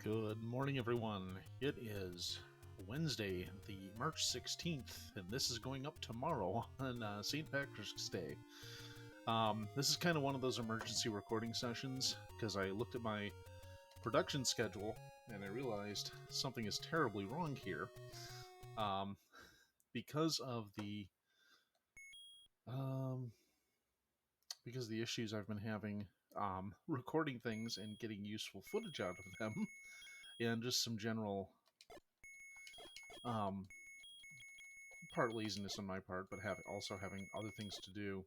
Good morning, everyone. It is Wednesday, the March 16th, and this is going up tomorrow on St. Patrick's Day. This is kind of one of those emergency recording sessions, because I looked at my production schedule, and I realized something is terribly wrong here. Because of the issues I've been having recording things and getting useful footage out of them, and just some general part laziness on my part, but also having other things to do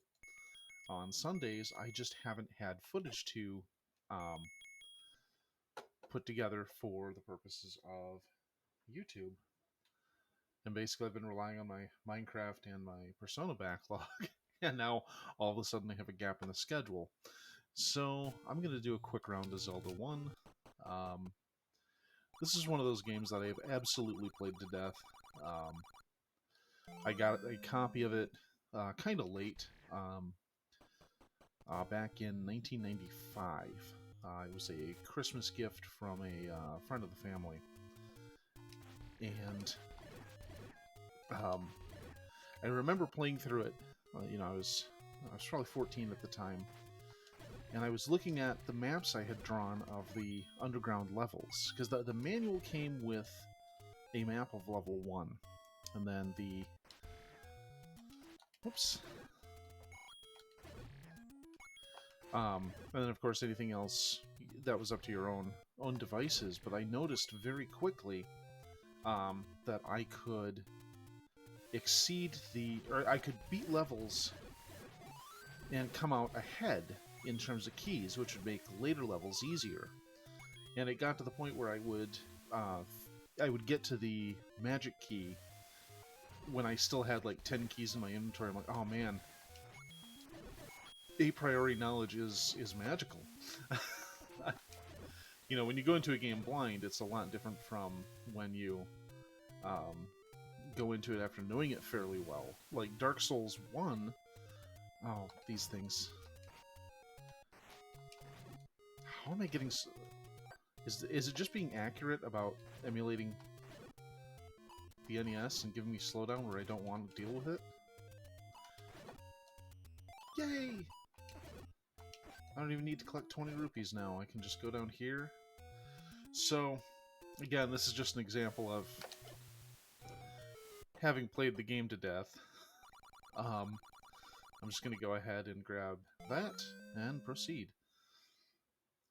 on Sundays, I just haven't had footage to put together for the purposes of YouTube. And basically I've been relying on my Minecraft and my Persona backlog, and now all of a sudden I have a gap in the schedule. So I'm going to do a quick round of Zelda 1. This is one of those games that I have absolutely played to death. I got a copy of it kind of late, back in 1995. It was a Christmas gift from a friend of the family. And I remember playing through it. I was probably 14 at the time. And I was looking at the maps I had drawn of the underground levels, because the manual came with a map of level 1, and then the... Oops. And then, of course, anything else that was up to your own devices, but I noticed very quickly that I could I could beat levels and come out ahead in terms of keys, which would make later levels easier. And it got to the point where I would get to the magic key when I still had like 10 keys in my inventory. I'm like, oh man, a priori knowledge is magical. When you go into a game blind, it's a lot different from when you go into it after knowing it fairly well. Like Dark Souls 1, oh, these things. How am I getting... Is it just being accurate about emulating the NES and giving me slowdown where I don't want to deal with it? Yay! I don't even need to collect 20 rupees now. I can just go down here. So, again, this is just an example of having played the game to death. I'm just going to go ahead and grab that and proceed.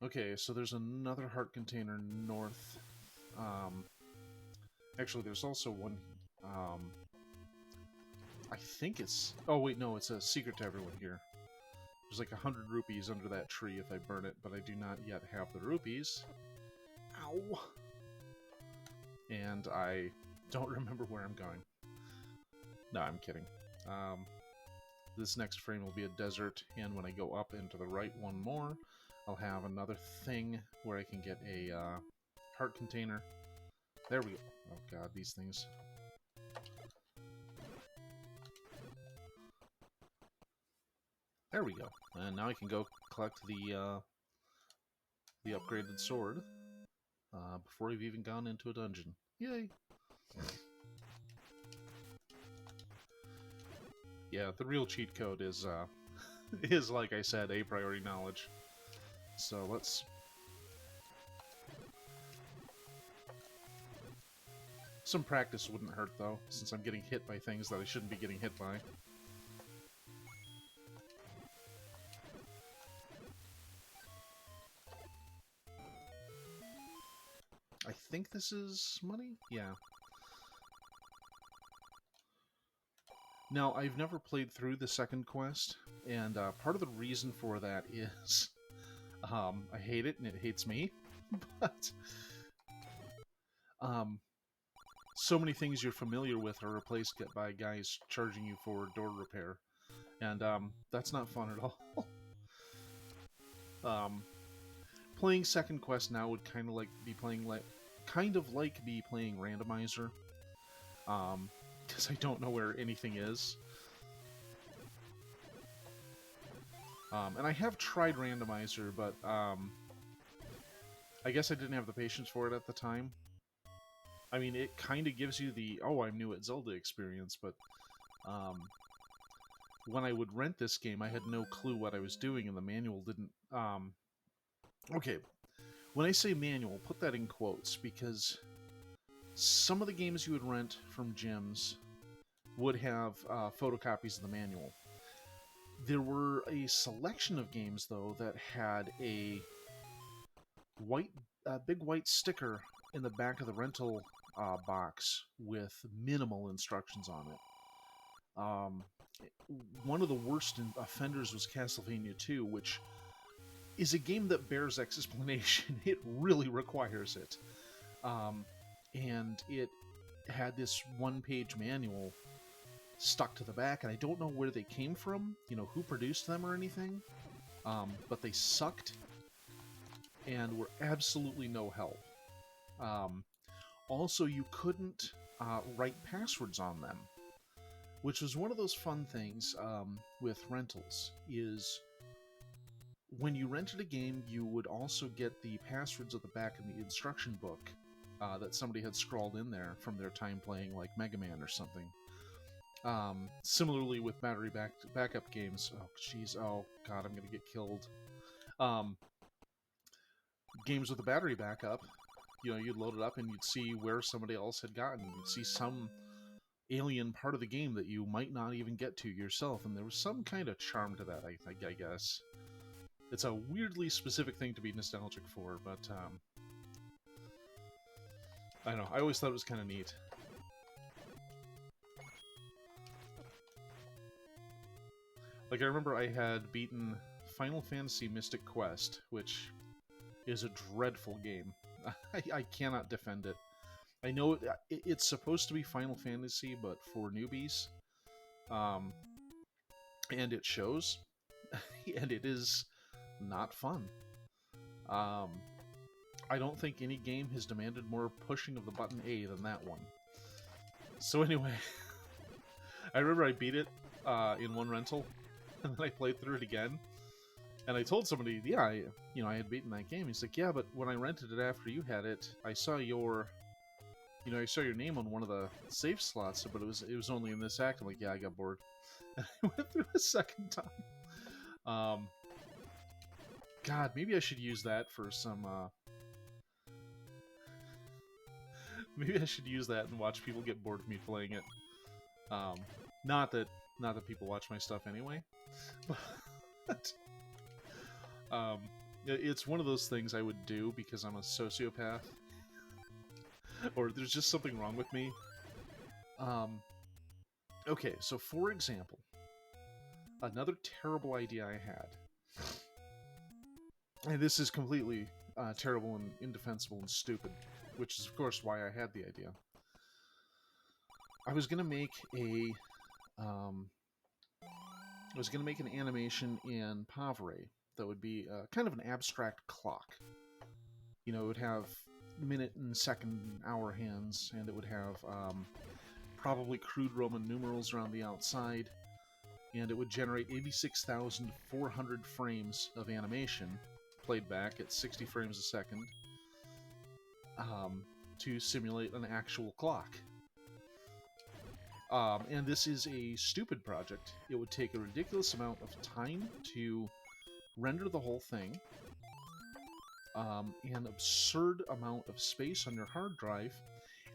Okay, so there's another heart container north. Actually, there's also one... I think it's... Oh, wait, no, it's a secret to everyone here. There's like 100 rupees under that tree if I burn it, but I do not yet have the rupees. Ow! And I don't remember where I'm going. No, I'm kidding. This next frame will be a desert, and when I go up and to the right one more, I'll have another thing where I can get a heart container. There we go. Oh god, these things. There we go. And now I can go collect the upgraded sword before I've even gone into a dungeon. Yay! Yeah, the real cheat code is is, like I said, a priori knowledge. So let's... Some practice wouldn't hurt, though, since I'm getting hit by things that I shouldn't be getting hit by. I think this is money? Yeah. Now, I've never played through the second quest, and part of the reason for that is... I hate it, and it hates me, but... so many things you're familiar with are replaced by guys charging you for door repair, and that's not fun at all. Playing second quest now would kind of be playing randomizer, because I don't know where anything is. And I have tried randomizer, but I I guess I didn't have the patience for it at the time. I mean, it kind of gives you the, oh, I'm new at Zelda experience, but when I would rent this game, I had no clue what I was doing, and the manual didn't... Okay, when I say manual, put that in quotes, because some of the games you would rent from gyms would have photocopies of the manual. There were a selection of games, though, that had a big white sticker in the back of the rental box with minimal instructions on it. One of the worst offenders was Castlevania 2, which is a game that bears explanation. It really requires it. And it had this one-page manual stuck to the back, and I don't know where they came from, who produced them or anything, but they sucked and were absolutely no help. Also, you couldn't write passwords on them, which was one of those fun things with rentals, is when you rented a game, you would also get the passwords at the back in the instruction book that somebody had scrawled in there from their time playing, like Mega Man or something. Similarly with battery backup games. Oh, jeez. Oh, God, I'm going to get killed. Games with a battery backup, you'd load it up and you'd see where somebody else had gotten. You'd see some alien part of the game that you might not even get to yourself, and there was some kind of charm to that, I guess. It's a weirdly specific thing to be nostalgic for, but I don't know. I always thought it was kind of neat. Like, I remember I had beaten Final Fantasy Mystic Quest, which is a dreadful game. I cannot defend it. I know it's supposed to be Final Fantasy, but for newbies. And it shows. And it is not fun. I don't think any game has demanded more pushing of the button A than that one. So anyway, I remember I beat it in one rental, and then I played through it again. And I told somebody, yeah, I had beaten that game. He's like, yeah, but when I rented it after you had it, I saw your name on one of the save slots, but it was only in this act. I'm like, yeah, I got bored. And I went through a second time. God, maybe I should use that for some. Maybe I should use that and watch people get bored of me playing it. Not that people watch my stuff anyway, but. It's one of those things I would do because I'm a sociopath, or there's just something wrong with me. Okay, so for example, another terrible idea I had, and this is completely terrible and indefensible and stupid, which is of course why I had the idea. I was gonna make an animation in Pavre that would be kind of an abstract clock. It would have minute and second and hour hands, and it would have probably crude Roman numerals around the outside, and it would generate 86,400 frames of animation, played back at 60 frames a second, to simulate an actual clock. And this is a stupid project. It would take a ridiculous amount of time to render the whole thing, an absurd amount of space on your hard drive,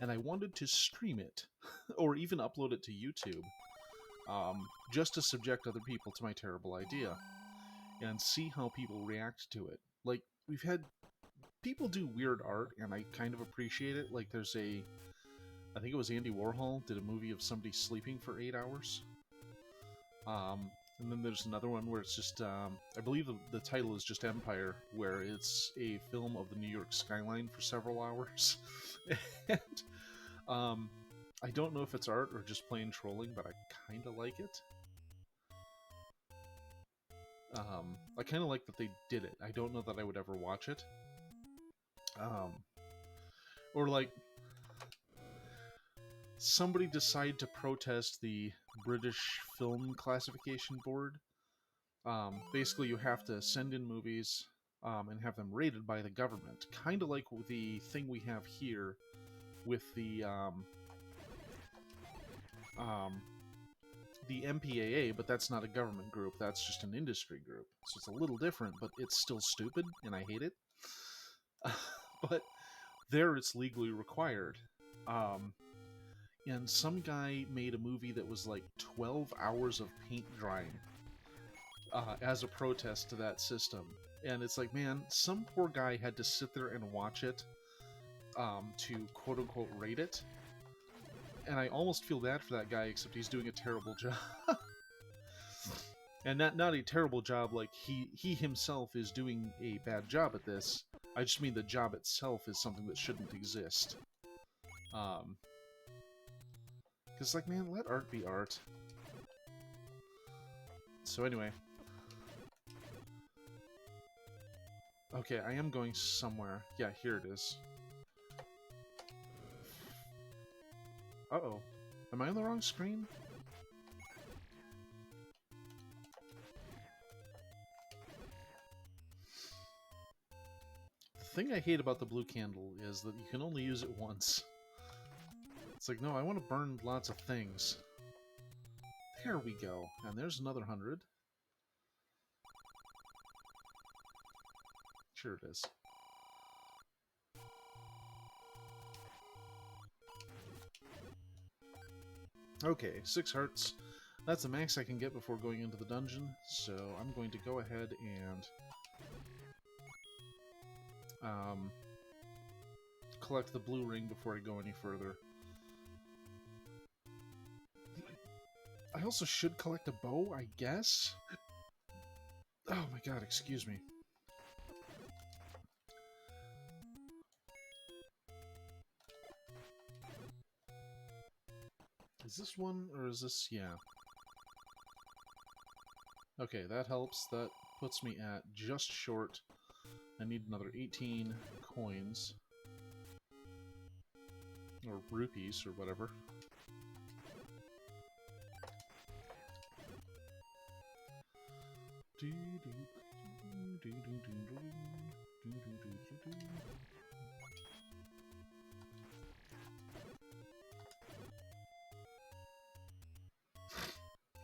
and I wanted to stream it, or even upload it to YouTube, just to subject other people to my terrible idea, and see how people react to it. Like, we've had people do weird art, and I kind of appreciate it. Like, I think it was Andy Warhol did a movie of somebody sleeping for 8 hours. And then there's another one where it's just, I believe the title is just Empire, where it's a film of the New York skyline for several hours. And I don't know if it's art or just plain trolling, but I kind of like it. I kind of like that they did it. I don't know that I would ever watch it. Or like, somebody decide to protest the British Film Classification Board. Basically, you have to send in movies, and have them rated by the government. Kind of like the thing we have here with the MPAA, but that's not a government group, that's just an industry group. So it's a little different, but it's still stupid, and I hate it. But there it's legally required. And some guy made a movie that was like 12 hours of paint drying as a protest to that system. And it's like, man, some poor guy had to sit there and watch it to quote-unquote rate it. And I almost feel bad for that guy, except he's doing a terrible job. And not a terrible job like he himself is doing a bad job at this. I just mean the job itself is something that shouldn't exist. Because, like, man, let art be art. So anyway. Okay, I am going somewhere. Yeah, here it is. Uh-oh. Am I on the wrong screen? The thing I hate about the blue candle is that you can only use it once. It's like, no, I want to burn lots of things. There we go. And there's another 100. Sure it is. Okay, 6 hearts. That's the max I can get before going into the dungeon, so I'm going to go ahead and collect the blue ring before I go any further. I also should collect a bow, I guess? Oh my god, excuse me. Is this one, or is this... yeah. Okay, that helps. That puts me at just short. I need another 18 coins. Or rupees, or whatever.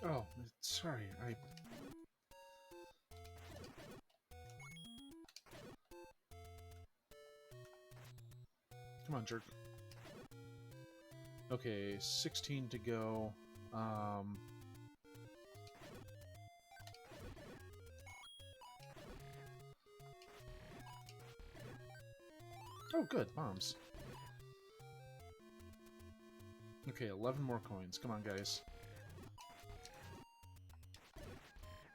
Oh, sorry, Come on, jerk. Okay, 16 to go. Oh, good, bombs. Okay, 11 more coins. Come on, guys.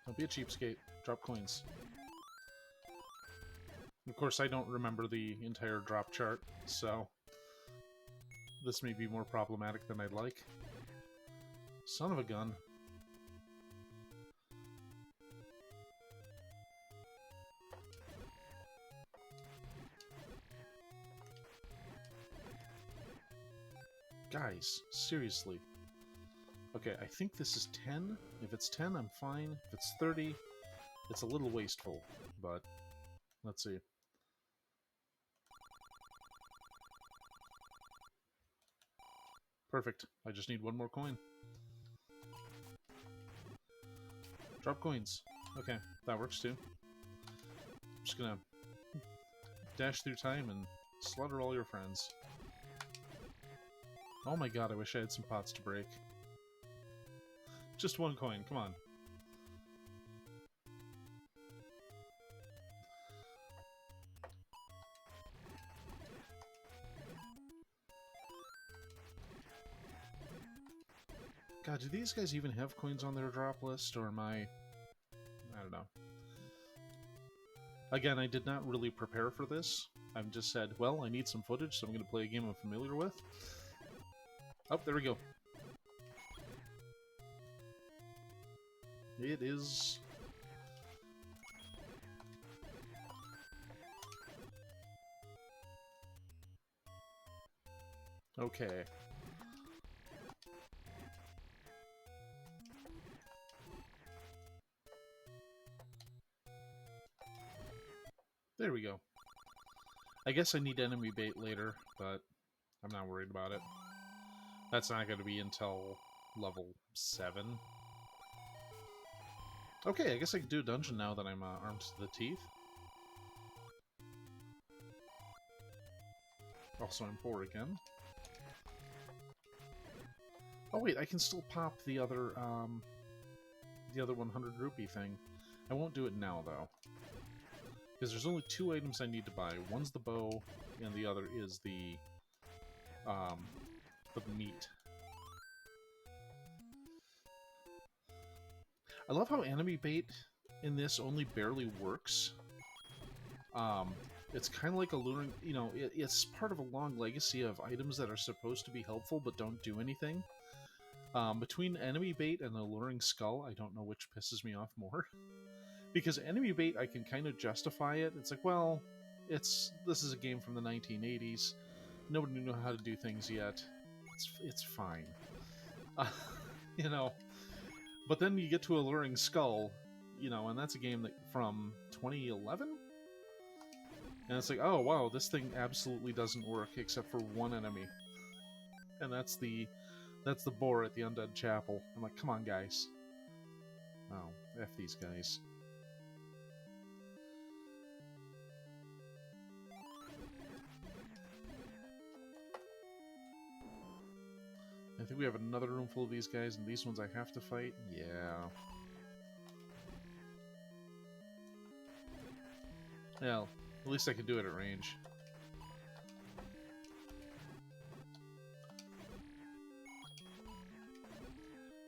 Don't be a cheapskate. Drop coins. Of course, I don't remember the entire drop chart, so this may be more problematic than I'd like. Son of a gun. Guys, seriously. Okay, I think this is 10. If it's 10, I'm fine. If it's 30, it's a little wasteful, but let's see. Perfect. I just need one more coin. Drop coins. Okay, that works too. I'm just gonna dash through time and slaughter all your friends. Oh my god, I wish I had some pots to break. Just one coin, come on. God, do these guys even have coins on their drop list, or am I don't know. Again, I did not really prepare for this. I've just said, well, I need some footage, so I'm going to play a game I'm familiar with. Oh, there we go. It is... okay. There we go. I guess I need enemy bait later, but I'm not worried about it. That's not going to be until level 7. Okay, I guess I can do a dungeon now that I'm armed to the teeth. Also, I'm poor again. Oh wait, I can still pop the other 100 rupee thing. I won't do it now though, because there's only 2 items I need to buy. One's the bow, and the other is the meat. I love how enemy bait in this only barely works. It's kind of like a luring, you know, it's part of a long legacy of items that are supposed to be helpful but don't do anything. Between enemy bait and the luring skull, I don't know which pisses me off more. Because enemy bait, I can kind of justify it. It's like, well, this is a game from the 1980s. Nobody knew how to do things yet. It's fine. You know. But then you get to a luring skull, you know, and that's a game that from 2011? And it's like, oh wow, this thing absolutely doesn't work except for one enemy. And that's the boar at the Undead Chapel. I'm like, come on guys. Oh, F these guys. I think we have another room full of these guys, and these ones I have to fight? Yeah. Well, at least I can do it at range.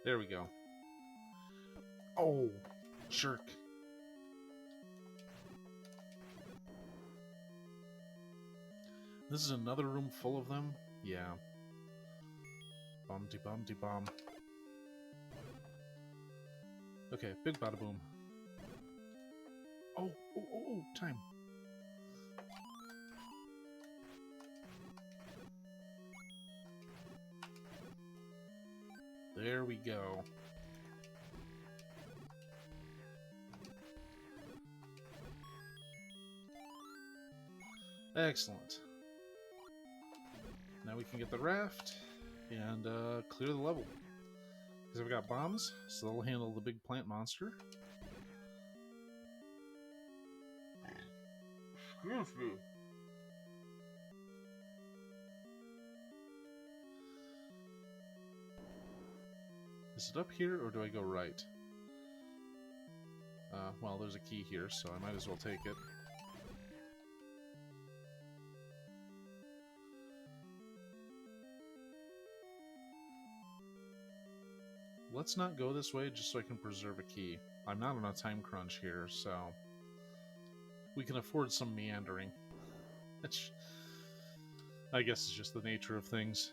There we go. Oh, jerk. This is another room full of them? Yeah. Bum-de-bum-de-bum. Okay, big bada boom. Oh, time. There we go. Excellent. Now we can get the raft and clear the level. Because I've got bombs, so they'll handle the big plant monster. Excuse me. Is it up here, or do I go right? Well, there's a key here, so I might as well take it. Let's not go this way, just so I can preserve a key. I'm not on a time crunch here, so we can afford some meandering. Which, I guess, is just the nature of things.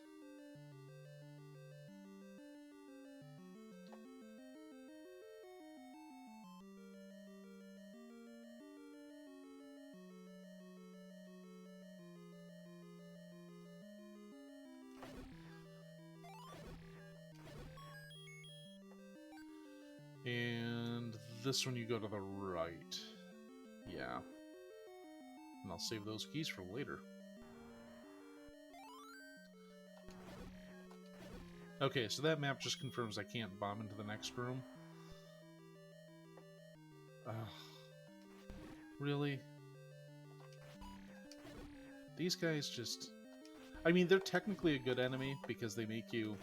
And this one you go to the right. Yeah. And I'll save those keys for later. Okay, so that map just confirms I can't bomb into the next room. Really? These guys just... I mean, they're technically a good enemy because they make you...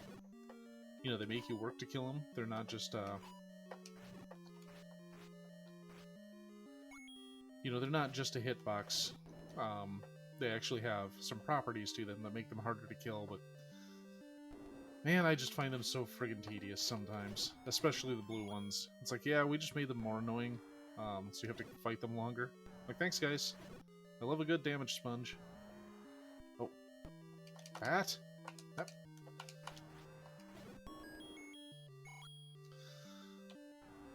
You know, they make you work to kill them. They're not just, you know, they're not just a hitbox. They actually have some properties to them that make them harder to kill, but... Man, I just find them so friggin' tedious sometimes. Especially the blue ones. It's like, yeah, we just made them more annoying, so you have to fight them longer. Like, thanks, guys. I love a good damage sponge. Oh. That?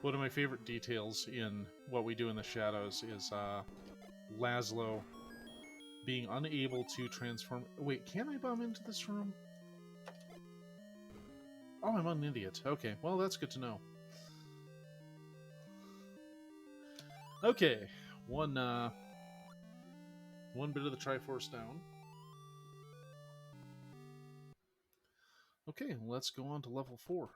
One of my favorite details in What We Do in the Shadows is Laszlo being unable to transform... Wait, can I bomb into this room? Oh, I'm an idiot. Okay, well, that's good to know. Okay, one One bit of the Triforce down. Okay, let's go on to level 4.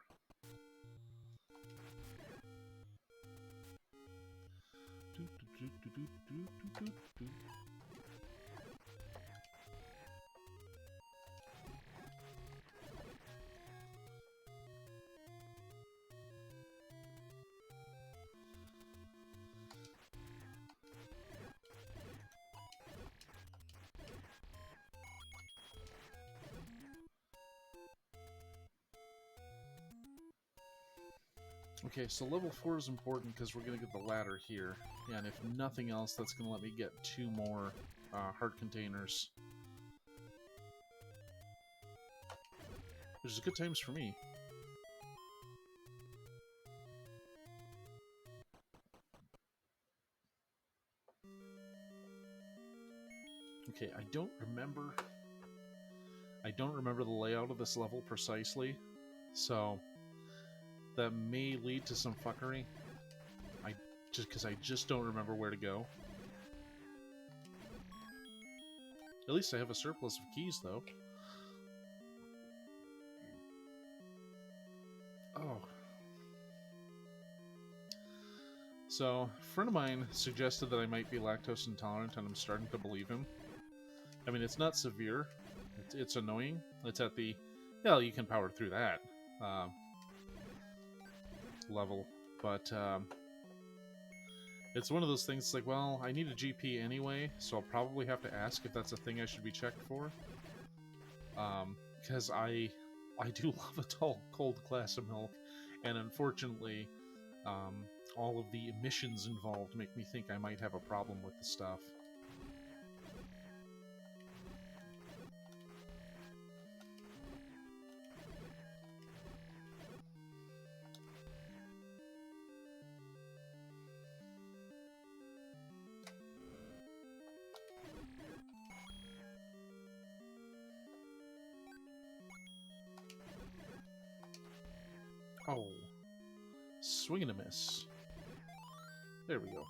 Okay, so level 4 is important because we're going to get the ladder here. And if nothing else, that's going to let me get 2 more heart containers. Which is good times for me. Okay, I don't remember the layout of this level precisely, so that may lead to some fuckery. Because I just don't remember where to go. At least I have a surplus of keys, though. Oh. So, a friend of mine suggested that I might be lactose intolerant, and I'm starting to believe him. I mean, it's not severe. It's annoying. It's at the... Well, you can power through that level. But, it's one of those things like, well, I need a GP anyway, so I'll probably have to ask if that's a thing I should be checked for. Because I do love a tall, cold glass of milk, and unfortunately, all of the emissions involved make me think I might have a problem with the stuff. Oh. Swing and a miss. There we go.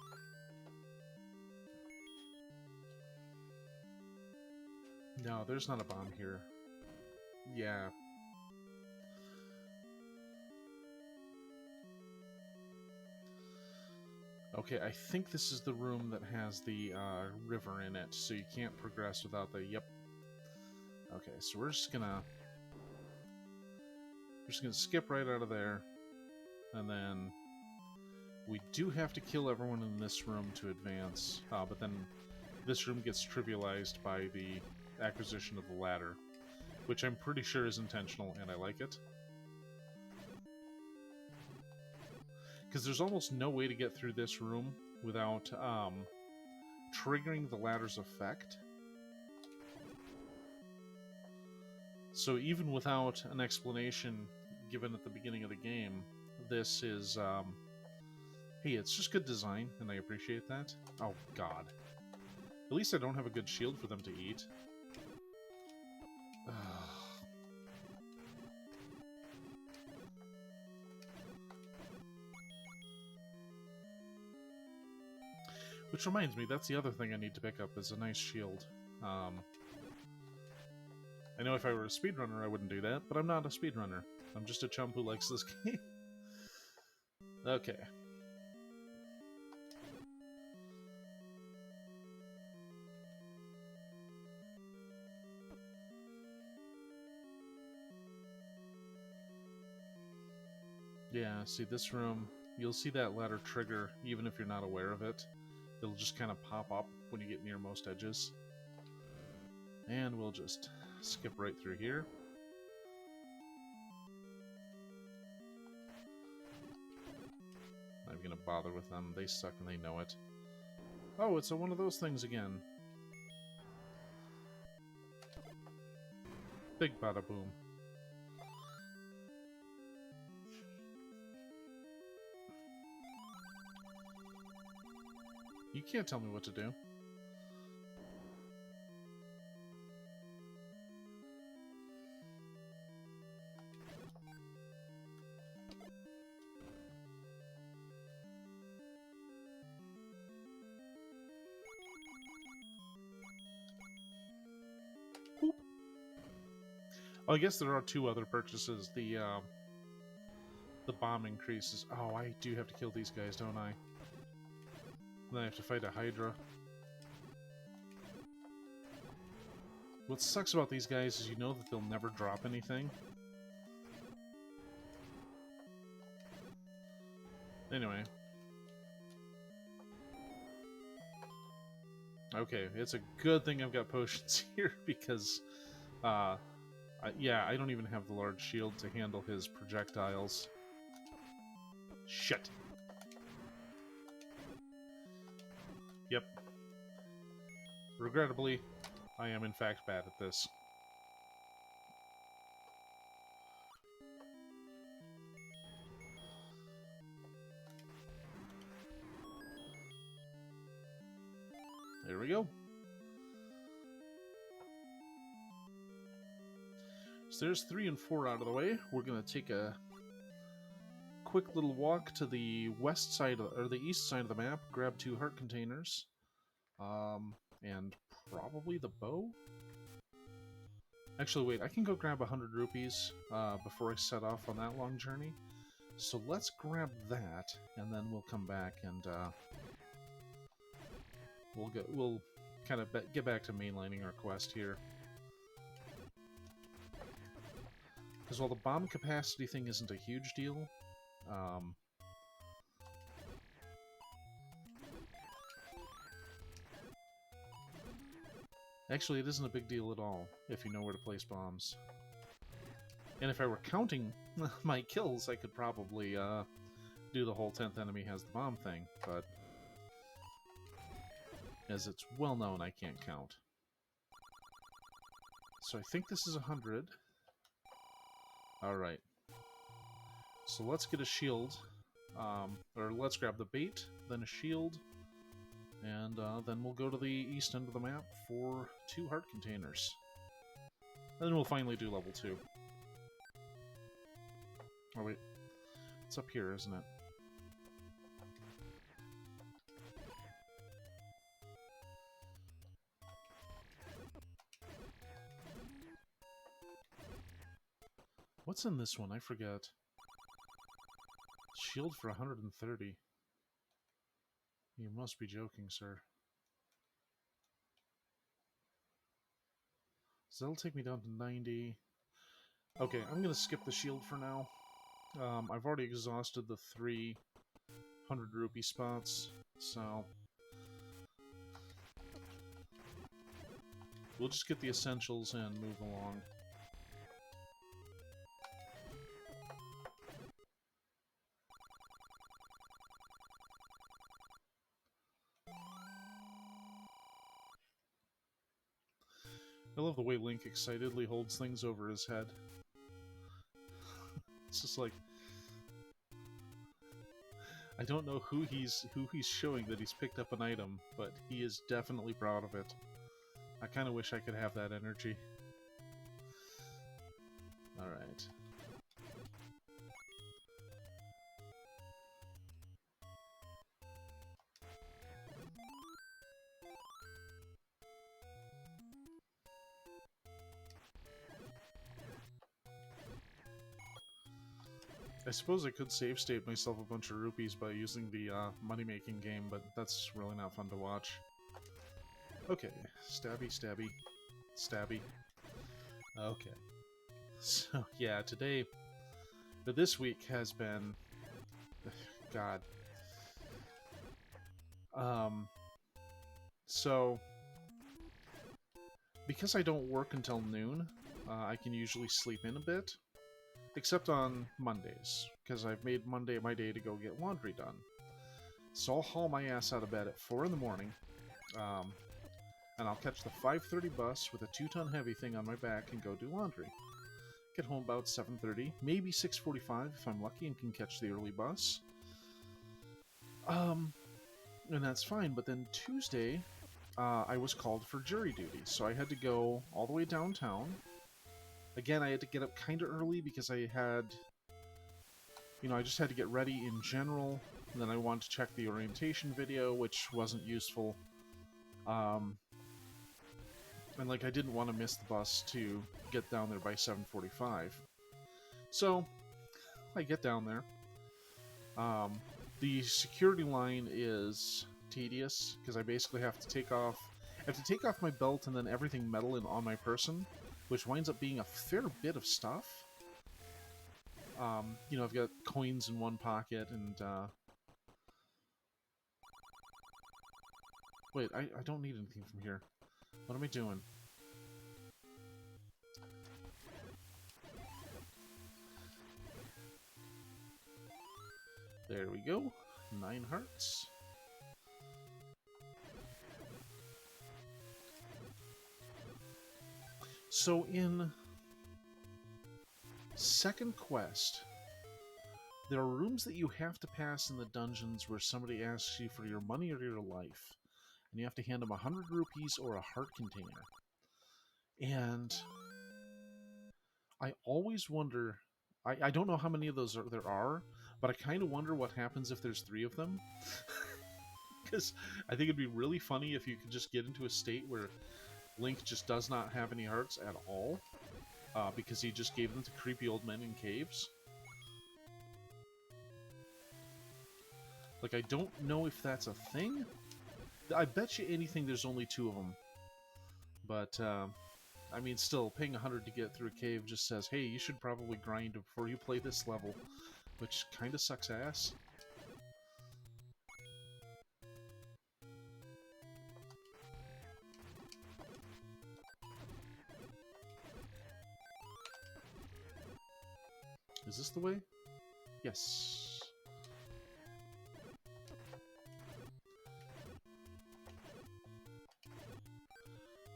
No, there's not a bomb here. Yeah. Okay, I think this is the room that has the river in it, so you can't progress without the... Yep. Okay, so we're just gonna skip right out of there, and then we do have to kill everyone in this room to advance, but then this room gets trivialized by the acquisition of the ladder, which I'm pretty sure is intentional, and I like it. Because there's almost no way to get through this room without triggering the ladder's effect. So even without an explanation given at the beginning of the game, this is, hey, it's just good design, and I appreciate that. Oh, God. At least I don't have a good shield for them to eat. Which reminds me, that's the other thing I need to pick up, is a nice shield. I know if I were a speedrunner I wouldn't do that, but I'm not a speedrunner. I'm just a chump who likes this game. Okay. Yeah, see this room, you'll see that ladder trigger even if you're not aware of it. It'll just kind of pop up when you get near most edges. And we'll just skip right through here. Not even gonna bother with them. They suck and they know it. Oh, it's one of those things again. Big bada boom. You can't tell me what to do. Oh, I guess there are two other purchases. The bomb increases. Oh, I do have to kill these guys, don't I? And then I have to fight a Hydra. What sucks about these guys is you know that they'll never drop anything. Anyway. Okay, it's a good thing I've got potions here because, yeah, I don't even have the large shield to handle his projectiles. Shit. Yep. Regrettably, I am in fact bad at this. There we go. So there's 3 and 4 out of the way. We're gonna take a quick little walk to the west side, or the east side of the map, grab 2 heart containers, and probably the bow? Actually, wait, I can go grab 100 rupees before I set off on that long journey. So let's grab that, and then we'll come back and we'll kind of get back to mainlining our quest here. Because while the bomb capacity thing isn't a huge deal, actually, it isn't a big deal at all, if you know where to place bombs. And if I were counting my kills, I could probably do the whole 10th enemy has the bomb thing, but as it's well known, I can't count. So I think this is 100. Alright. So let's get a shield, or let's grab the bait, then a shield, and then we'll go to the east end of the map for 2 heart containers. Then we'll finally do level 2. Oh wait, it's up here, isn't it? What's in this one? I forget. Shield for 130. You must be joking, sir. So that'll take me down to 90. Okay, I'm gonna skip the shield for now. I've already exhausted the 300 rupee spots, so we'll just get the essentials and move along. I love the way Link excitedly holds things over his head. It's just like, I don't know who he's showing that he's picked up an item, but he is definitely proud of it. I kind of wish I could have that energy. Alright. I suppose I could save state myself a bunch of rupees by using the money-making game, but that's really not fun to watch. Okay, stabby, stabby, stabby. Okay. So, yeah, today, or this week has been... God. So, because I don't work until noon, I can usually sleep in a bit. Except on Mondays, because I've made Monday my day to go get laundry done. So I'll haul my ass out of bed at 4 in the morning, and I'll catch the 5:30 bus with a 2-ton heavy thing on my back and go do laundry. Get home about 7:30, maybe 6:45 if I'm lucky and can catch the early bus. And that's fine, but then Tuesday, I was called for jury duty, so I had to go all the way downtown. Again, I had to get up kind of early because I had, I just had to get ready in general, and then I wanted to check the orientation video, which wasn't useful. And And, like, I didn't want to miss the bus to get down there by 7:45. So, I get down there. The security line is tedious, because I basically have to take off... I have to take off my belt and then everything metal on my person, which winds up being a fair bit of stuff. You know, I've got coins in one pocket and... Wait, I don't need anything from here. What am I doing? There we go. 9 hearts. So in second quest, there are rooms that you have to pass in the dungeons where somebody asks you for your money or your life. And you have to hand them 100 rupees or a heart container. And I always wonder... I don't know how many of those there are, but I kind of wonder what happens if there's 3 of them. Because I think it'd be really funny if you could just get into a state where Link just does not have any hearts at all, because he just gave them to creepy old men in caves. Like, I don't know if that's a thing. I bet you anything there's only 2 of them. But, I mean, still, paying 100 to get through a cave just says, hey, you should probably grind before you play this level, which kind of sucks ass. Is this the way? Yes.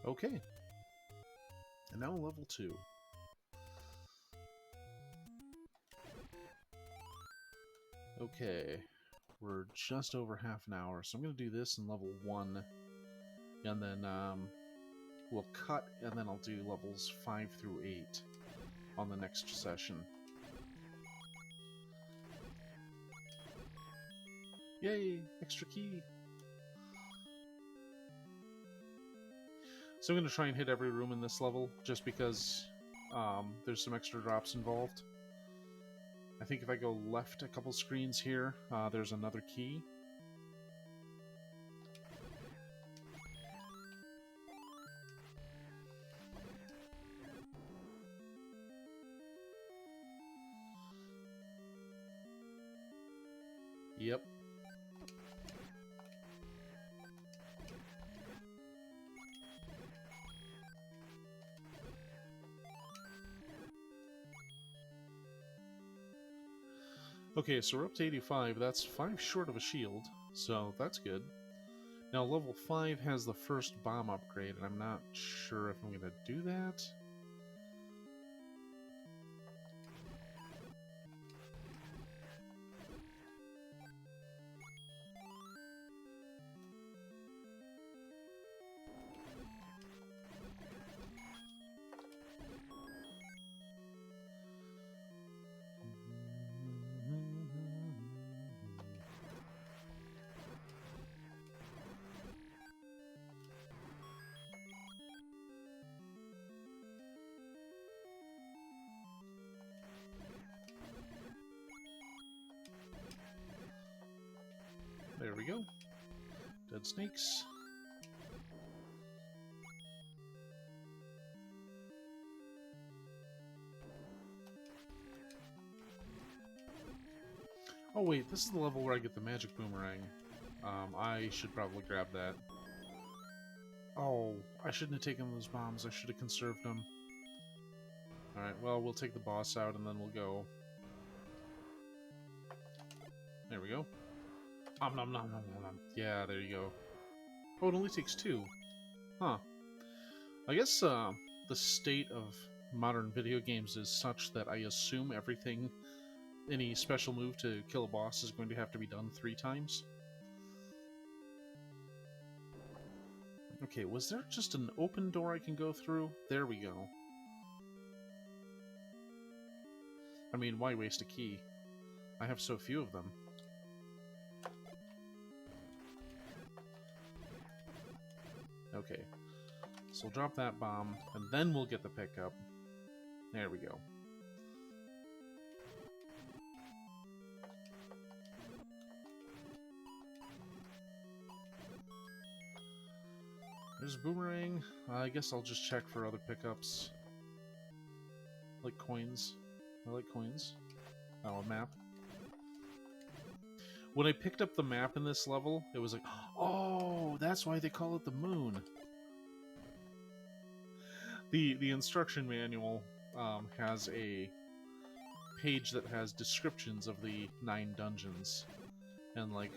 Okay. And now level 2. Okay. We're just over half an hour, so I'm going to do this in level 1. And then we'll cut, and then I'll do levels 5 through 8 on the next session. Yay! Extra key! So I'm going to try and hit every room in this level, just because there's some extra drops involved. I think if I go left a couple screens here, there's another key. Yep. Okay, so we're up to 85. That's 5 short of a shield, so that's good. Now, level 5 has the first bomb upgrade, and I'm not sure if I'm going to do that. There we go. Dead snakes. Oh wait, this is the level where I get the magic boomerang. I should probably grab that. Oh, I shouldn't have taken those bombs. I should have conserved them. Alright, well, we'll take the boss out and then we'll go. There we go. Nom nom nom nom nom. Yeah, there you go. Oh, it only takes 2. Huh. I guess the state of modern video games is such that I assume everything, any special move to kill a boss is going to have to be done 3 times. Okay, was there just an open door I can go through? There we go. I mean, why waste a key? I have so few of them. Okay. So we'll drop that bomb, and then we'll get the pickup. There we go. There's a boomerang. I guess I'll just check for other pickups. Like coins. I like coins. Oh, a map. When I picked up the map in this level, it was like, oh, that's why they call it the moon. The instruction manual has a page that has descriptions of the 9 dungeons. And like,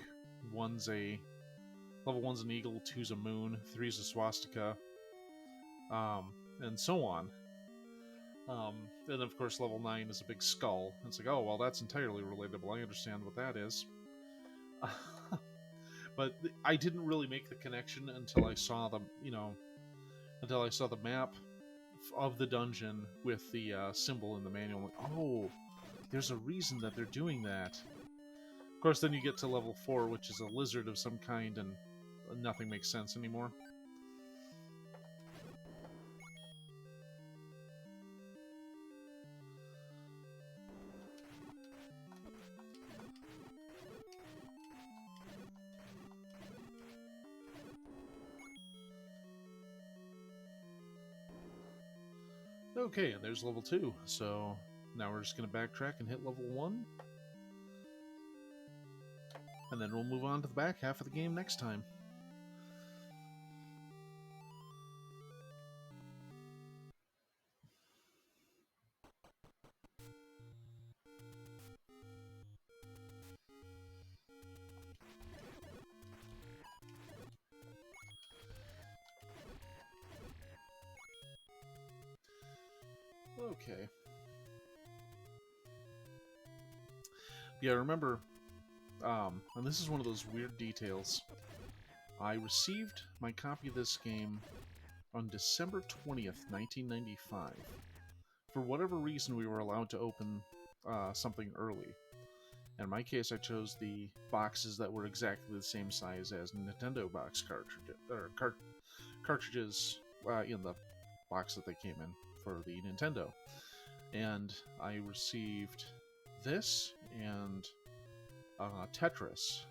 level 1's an eagle, 2's a moon, 3's a swastika, and so on. And of course level 9 is a big skull. It's like, oh, well, that's entirely relatable. I understand what that is. But I didn't really make the connection until I saw the, until I saw the map of the dungeon with the symbol in the manual. I'm like, oh, there's a reason that they're doing that. Of course, then you get to level 4, which is a lizard of some kind, and nothing makes sense anymore. Okay, and there's level 2, so now we're just going to backtrack and hit level 1. And then we'll move on to the back half of the game next time. Okay. Yeah, remember, and this is one of those weird details. I received my copy of this game on December 20th, 1995. For whatever reason, we were allowed to open something early. In my case, I chose the boxes that were exactly the same size as Nintendo box cartridges in the box that they came in for the Nintendo. And I received this and Tetris,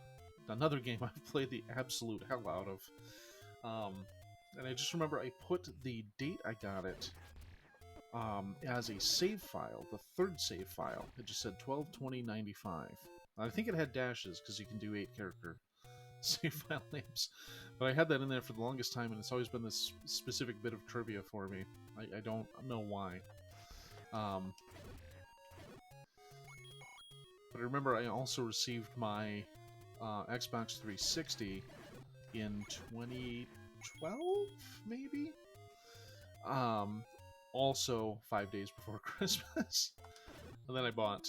another game I've played the absolute hell out of. And I just remember I put the date I got it as a save file, the third save file. It just said 12/20/95. I think it had dashes because you can do 8-character save file names. But I had that in there for the longest time, and it's always been this specific bit of trivia for me. I don't know why. But I remember I also received my Xbox 360 in 2012, maybe? Also 5 days before Christmas. And then I bought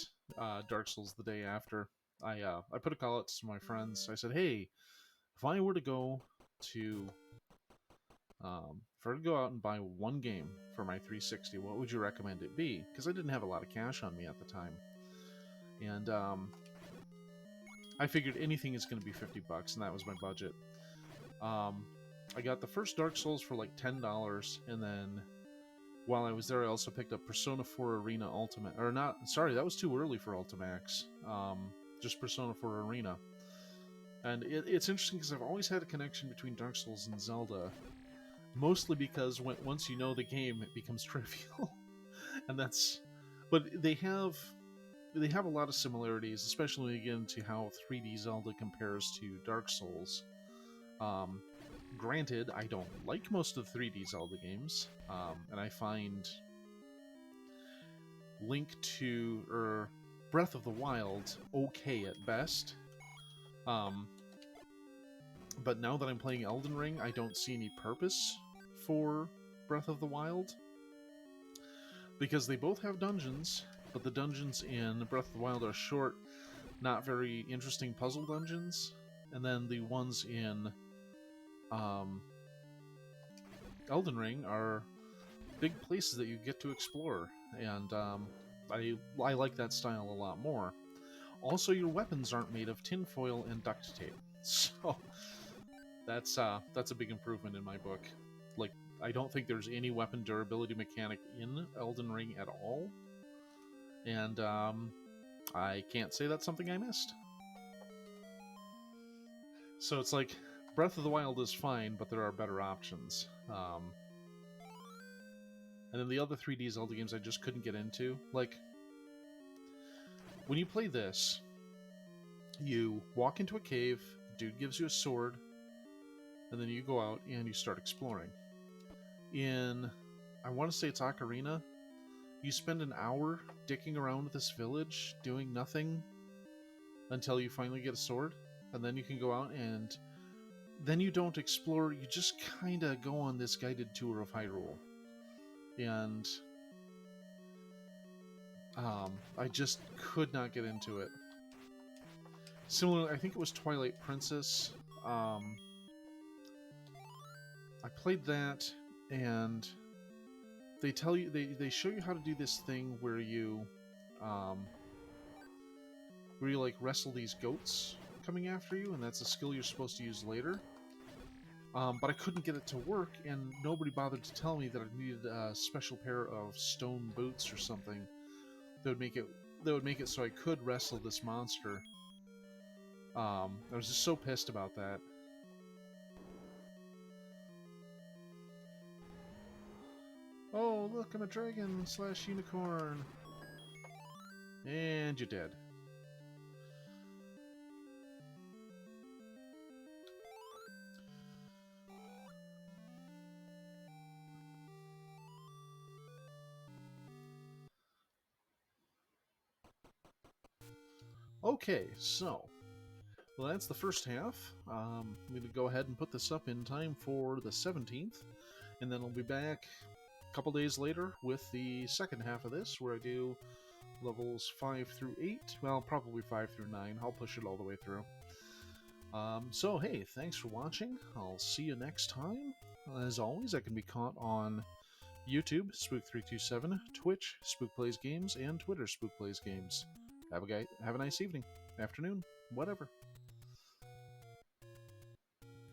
Dark Souls the day after. I put a call out to my friends. I said, hey, if I were to go to out and buy one game for my 360, what would you recommend it be? Because I didn't have a lot of cash on me at the time. And I figured anything is going to be $50, and that was my budget. I got the first Dark Souls for like $10, and then while I was there, I also picked up Persona 4 Arena Ultimate. Or not, sorry, that was too early for Ultimax. Just Persona 4 Arena. And it's interesting because I've always had a connection between Dark Souls and Zelda. Mostly because once you know the game, it becomes trivial. And that's... But they have a lot of similarities, especially when you get into how 3D Zelda compares to Dark Souls. Granted, I don't like most of the 3D Zelda games, and I find Breath of the Wild okay at best. But now that I'm playing Elden Ring, I don't see any purpose for Breath of the Wild. Because they both have dungeons, but the dungeons in Breath of the Wild are short, not very interesting puzzle dungeons. And then the ones in Elden Ring are big places that you get to explore. And I like that style a lot more. Also, your weapons aren't made of tinfoil and duct tape. So that's a big improvement in my book. Like, I don't think there's any weapon durability mechanic in Elden Ring at all. And I can't say that's something I missed. So it's like, Breath of the Wild is fine, but there are better options. And then the other 3D Zelda games I just couldn't get into. Like, when you play this, you walk into a cave, the dude gives you a sword, and then you go out and you start exploring. In, I want to say it's Ocarina, you spend an hour dicking around this village, doing nothing, until you finally get a sword, and then you can go out and then you don't explore, you just kind of go on this guided tour of Hyrule. And I just could not get into it. Similarly, I think it was Twilight Princess. I played that, and they tell you, they show you how to do this thing where you like wrestle these goats coming after you, and that's a skill you're supposed to use later. But I couldn't get it to work, and nobody bothered to tell me that I needed a special pair of stone boots or something that would make it so I could wrestle this monster. I was just so pissed about that. Oh, look, I'm a dragon / unicorn. And you're dead. Okay, so, well, that's the first half. I'm going to go ahead and put this up in time for the 17th, and then I'll be back a couple days later with the second half of this, where I do levels 5 through 8. Well, probably 5 through 9. I'll push it all the way through. So, hey, thanks for watching. I'll see you next time. As always, I can be caught on YouTube, Spook327, Twitch, Spook Plays Games, and Twitter, Spook Plays Games. Have a nice evening, afternoon, whatever.